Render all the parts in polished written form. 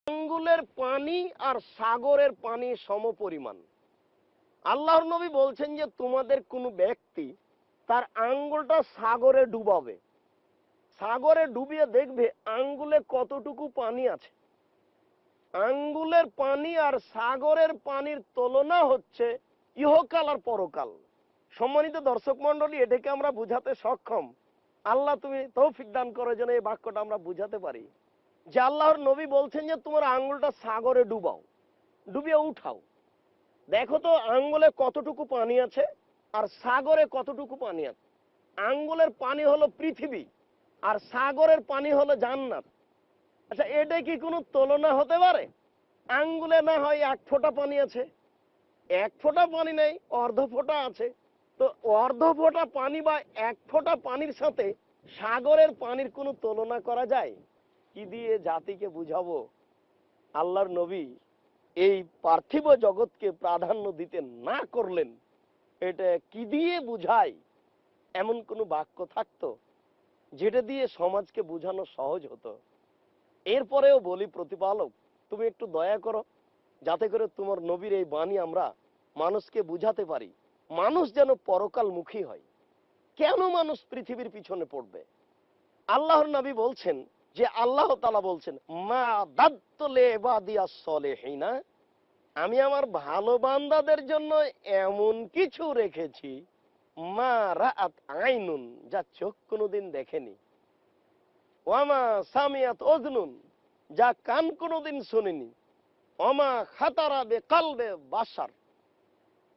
আঙ্গুলের পানি আর সাগরের পানি সমপরিমাণ। আল্লাহর নবী বলছেন যে তোমাদের কোনো ব্যক্তি তার আঙ্গুলটা সাগরে ডুবাবে, সাগরে ডুবিয়ে দেখবে আঙ্গুলে কতটুকু পানি আছে। আঙ্গুলের পানি আর সাগরের পানির তুলনা হচ্ছে ইহকাল আর পরকাল। সম্মানিত দর্শক মন্ডলী, এটাকে আমরা বুঝাতে সক্ষম। আল্লাহ তুমি তৌফিক দান করো যেন এই বাক্যটা আমরা বুঝাতে পারি। যে আল্লাহর নবী বলছেন যে তোমার আঙ্গুলটা সাগরে ডুবাও, ডুবিয়ে উঠাও, দেখো তো আঙ্গুলে কতটুকু পানি আছে আর সাগরে কতটুকু পানি আছে। আঙ্গুলের পানি হলো পৃথিবী আর সাগরের পানি হলো জান্নাত। আচ্ছা, এটা কি কোনো তুলনা হতে পারে? আঙ্গুলে না হয় 1 ফোঁটা পানি আছে, 1 ফোঁটা পানি নেই, অর্ধ ফোঁটা আছে। তো অর্ধ ফোঁটা পানি বা 1 ফোঁটা পানির সাথে সাগরের পানির কোনো তুলনা করা যায়? কি দিয়ে জাতিকে বুঝাবো? আল্লাহর নবী এই পার্থিব জগৎকে প্রাধান্য দিতে না করলেন, এটা কি দিয়ে বুঝায়? এমন কোনো বাক্য থাকতো যেটা দিয়ে সমাজকে বোঝানো সহজ হতো? এরপরেও বলি, প্রতিপালক তুমি একটু দয়া করো, যাতে করে তোমার নবীর এই বাণী আমরা মানুষকে বুঝাতে পারি, মানুষ যেন পরকালমুখী হয়। কেন মানুষ পৃথিবীর পিছনে পড়বে? আল্লাহর নবী বলছেন যে আল্লাহ তাআলা বলছেন, মা দাত্তলে বাদিয়া সলেহিনা, আমি আমার ভালো বান্দাদের জন্য এমন কিছু রেখেছি, মা রাআত আইনুন, যা চোখ কোনোদিন দেখেনি, ওয়ামা সামিয়াত ওযনুন, যা কান কোনোদিন শোনেনি, ওমা খাতারা বেকালবে বাশার,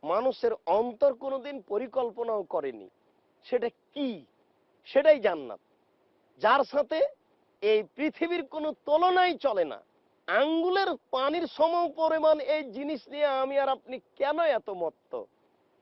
মানুষের অন্তর কোনোদিন পরিকল্পনাও করেনি। সেটা কি? সেটাই জান্নাত, যার সাথে এই পৃথিবীর কোনো তুলনাই চলে না। আঙ্গুলের পানির সম পরিমাণ এই জিনিস নিয়ে আমি আর আপনি কেন এত মত্ত?